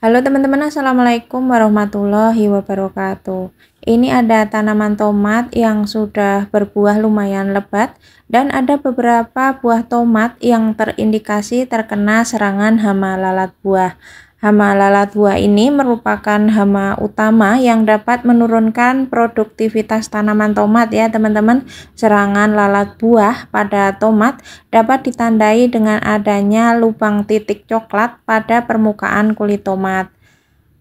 Halo teman-teman, assalamualaikum warahmatullahi wabarakatuh. Ini ada tanaman tomat yang sudah berbuah lumayan lebat dan ada beberapa buah tomat yang terindikasi terkena serangan hama lalat buah. Hama lalat buah ini merupakan hama utama yang dapat menurunkan produktivitas tanaman tomat ya teman-teman. Serangan lalat buah pada tomat dapat ditandai dengan adanya lubang titik coklat pada permukaan kulit tomat.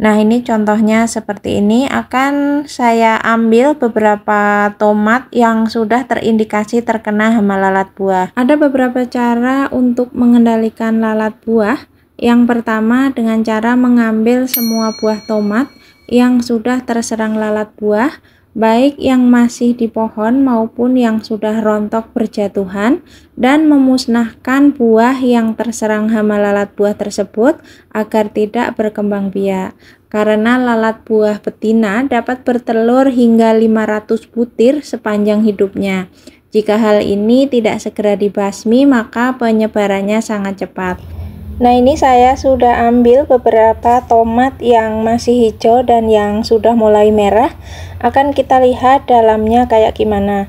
Nah, ini contohnya seperti ini. Akan saya ambil beberapa tomat yang sudah terindikasi terkena hama lalat buah. Ada beberapa cara untuk mengendalikan lalat buah. Yang pertama, dengan cara mengambil semua buah tomat yang sudah terserang lalat buah, baik yang masih di pohon maupun yang sudah rontok berjatuhan, dan memusnahkan buah yang terserang hama lalat buah tersebut agar tidak berkembang biak. Karena lalat buah betina dapat bertelur hingga 500 butir sepanjang hidupnya. Jika hal ini tidak segera dibasmi, maka penyebarannya sangat cepat. Nah, ini saya sudah ambil beberapa tomat yang masih hijau dan yang sudah mulai merah. Akan kita lihat dalamnya kayak gimana.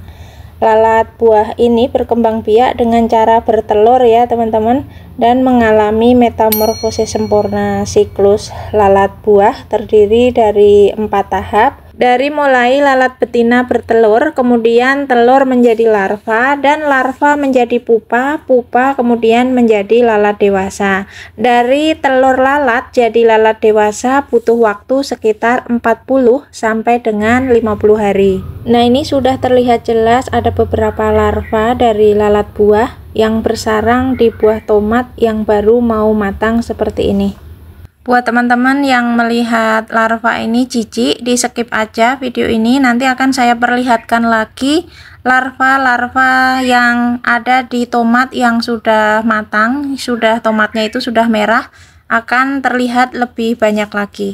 Lalat buah ini berkembang biak dengan cara bertelur ya teman-teman, dan mengalami metamorfosis sempurna. Siklus lalat buah terdiri dari 4 tahap. Dari mulai lalat betina bertelur, kemudian telur menjadi larva, dan larva menjadi pupa, pupa kemudian menjadi lalat dewasa. Dari telur lalat jadi lalat dewasa butuh waktu sekitar 40 sampai dengan 50 hari. Nah, ini sudah terlihat jelas ada beberapa larva dari lalat buah yang bersarang di buah tomat yang baru mau matang seperti ini. Buat teman-teman yang melihat larva ini jijik, di skip aja video ini, nanti akan saya perlihatkan lagi larva-larva yang ada di tomat yang sudah matang, tomatnya itu sudah merah, akan terlihat lebih banyak lagi.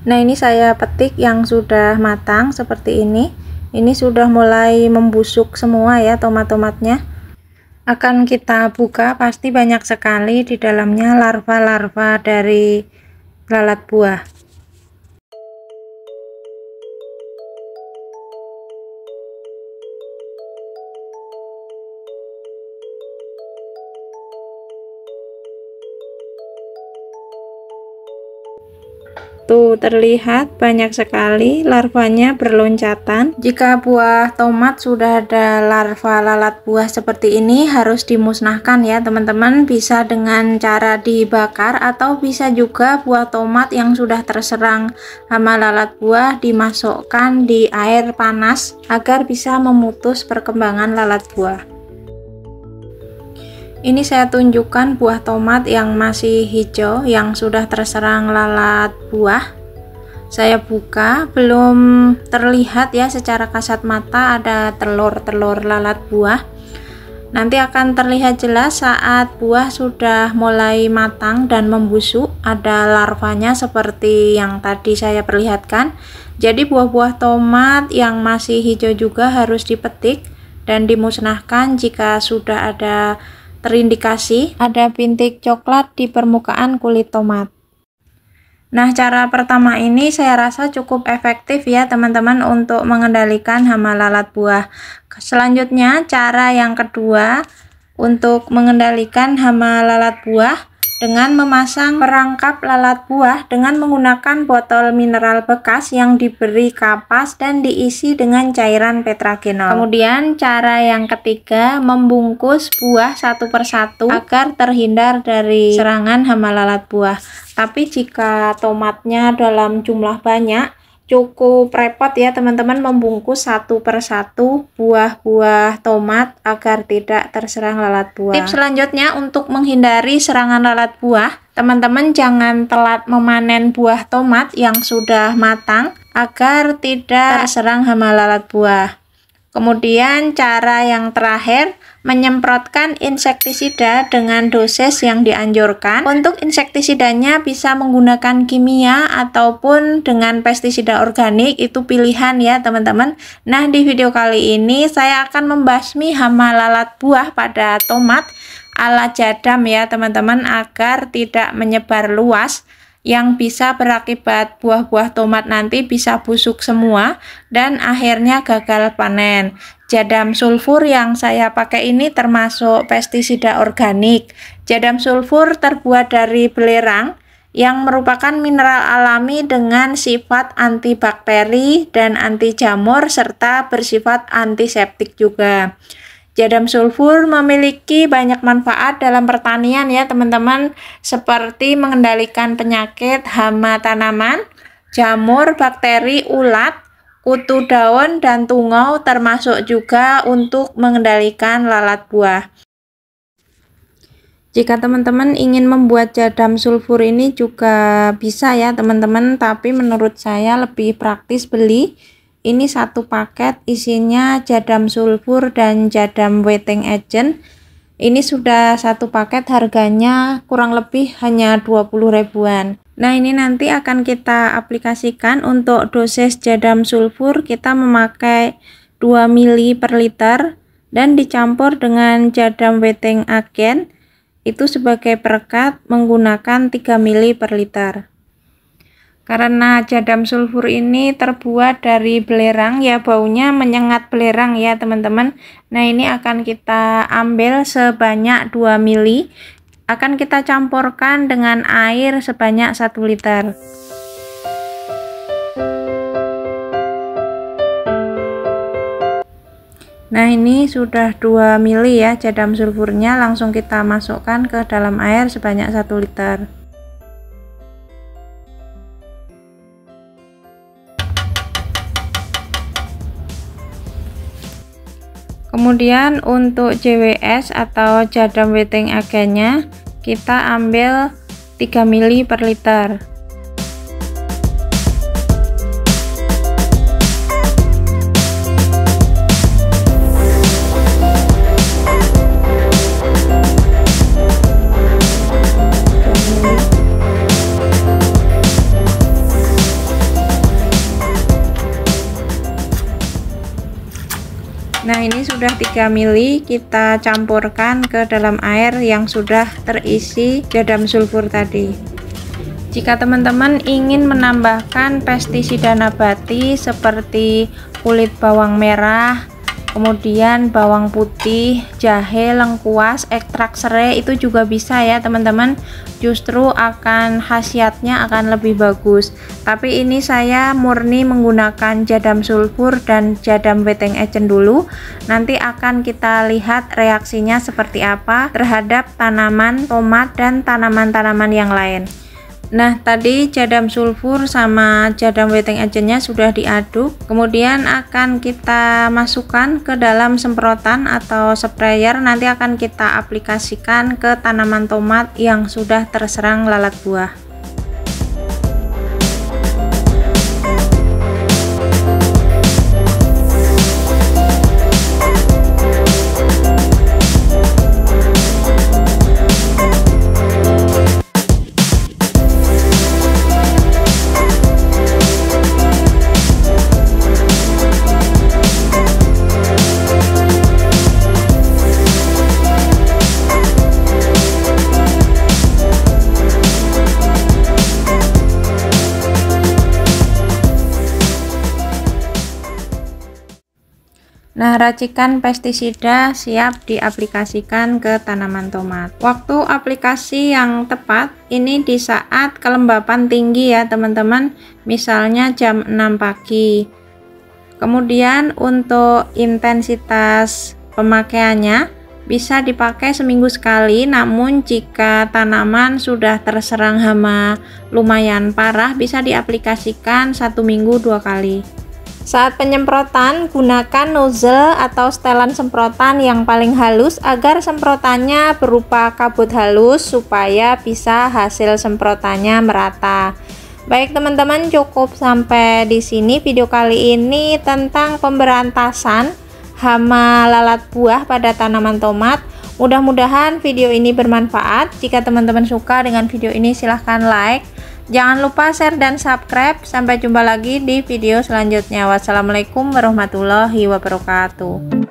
Nah, ini saya petik yang sudah matang seperti ini. Ini sudah mulai membusuk semua ya tomat-tomatnya. Akan kita buka, pasti banyak sekali di dalamnya larva-larva dari lalat buah. Tuh, terlihat banyak sekali larvanya berloncatan. Jika buah tomat sudah ada larva lalat buah seperti ini, harus dimusnahkan ya teman-teman. Bisa dengan cara dibakar atau bisa juga buah tomat yang sudah terserang hama lalat buah dimasukkan di air panas agar bisa memutus perkembangan lalat buah. Ini saya tunjukkan buah tomat yang masih hijau yang sudah terserang lalat buah. Saya buka, belum terlihat ya secara kasat mata ada telur-telur lalat buah. Nanti akan terlihat jelas saat buah sudah mulai matang dan membusuk, ada larvanya seperti yang tadi saya perlihatkan. Jadi buah-buah tomat yang masih hijau juga harus dipetik dan dimusnahkan jika sudah ada terindikasi ada bintik coklat di permukaan kulit tomat. Nah, cara pertama ini saya rasa cukup efektif ya teman-teman untuk mengendalikan hama lalat buah. Selanjutnya, cara yang kedua untuk mengendalikan hama lalat buah dengan memasang perangkap lalat buah dengan menggunakan botol mineral bekas yang diberi kapas dan diisi dengan cairan tetragenol. Kemudian cara yang ketiga, membungkus buah satu persatu agar terhindar dari serangan hama lalat buah. Tapi jika tomatnya dalam jumlah banyak, cukup repot ya teman-teman membungkus satu persatu buah-buah tomat agar tidak terserang lalat buah. Tips selanjutnya untuk menghindari serangan lalat buah, teman-teman jangan telat memanen buah tomat yang sudah matang agar tidak terserang hama lalat buah. Kemudian cara yang terakhir, menyemprotkan insektisida dengan dosis yang dianjurkan. Untuk insektisidanya bisa menggunakan kimia ataupun dengan pestisida organik, itu pilihan ya teman-teman. Nah, di video kali ini saya akan membasmi hama lalat buah pada tomat ala jadam ya teman-teman, agar tidak menyebar luas. yang bisa berakibat buah-buah tomat nanti bisa busuk semua dan akhirnya gagal panen. Jadam sulfur yang saya pakai ini termasuk pestisida organik. Jadam sulfur terbuat dari belerang yang merupakan mineral alami dengan sifat antibakteri dan anti jamur serta bersifat antiseptik juga. Jadam sulfur memiliki banyak manfaat dalam pertanian ya teman-teman, seperti mengendalikan penyakit hama tanaman, jamur, bakteri, ulat, kutu daun, dan tungau, termasuk juga untuk mengendalikan lalat buah. Jika teman-teman ingin membuat jadam sulfur ini juga bisa ya teman-teman, tapi menurut saya lebih praktis beli. Ini satu paket isinya jadam sulfur dan jadam wetting agent. Ini sudah satu paket, harganya kurang lebih hanya 20 ribuan. Nah, ini nanti akan kita aplikasikan. Untuk dosis jadam sulfur kita memakai 2 ml per liter dan dicampur dengan jadam wetting agent itu sebagai perekat menggunakan 3 ml per liter. Karena jadam sulfur ini terbuat dari belerang ya, baunya menyengat belerang ya teman-teman. Nah, ini akan kita ambil sebanyak 2 ml, akan kita campurkan dengan air sebanyak 1 liter. Nah, ini sudah 2 ml ya jadam sulfurnya, langsung kita masukkan ke dalam air sebanyak 1 liter. Kemudian untuk JWS atau jadam wetting agentnya kita ambil 3 ml per liter. Nah, ini sudah 3 ml, kita campurkan ke dalam air yang sudah terisi jadam sulfur tadi. Jika teman-teman ingin menambahkan pestisida nabati seperti kulit bawang merah, kemudian bawang putih, jahe, lengkuas, ekstrak serai, itu juga bisa ya teman-teman. Justru akan khasiatnya akan lebih bagus. Tapi ini saya murni menggunakan jadam sulfur dan jadam wetting agent dulu. Nanti akan kita lihat reaksinya seperti apa terhadap tanaman tomat dan tanaman-tanaman yang lain. Nah, tadi jadam sulfur sama jadam wetting agentnya sudah diaduk, kemudian akan kita masukkan ke dalam semprotan atau sprayer. Nanti akan kita aplikasikan ke tanaman tomat yang sudah terserang lalat buah. Nah, racikan pestisida siap diaplikasikan ke tanaman tomat. Waktu aplikasi yang tepat ini di saat kelembapan tinggi ya teman-teman, misalnya jam 6 pagi. Kemudian untuk intensitas pemakaiannya bisa dipakai seminggu sekali, namun jika tanaman sudah terserang hama lumayan parah bisa diaplikasikan 1 minggu 2 kali. Saat penyemprotan, gunakan nozzle atau setelan semprotan yang paling halus agar semprotannya berupa kabut halus supaya bisa hasil semprotannya merata. Baik teman-teman, cukup sampai di sini video kali ini tentang pemberantasan hama lalat buah pada tanaman tomat. Mudah-mudahan video ini bermanfaat. Jika teman-teman suka dengan video ini silahkan like. Jangan lupa share dan subscribe. Sampai jumpa lagi di video selanjutnya. Wassalamualaikum warahmatullahi wabarakatuh.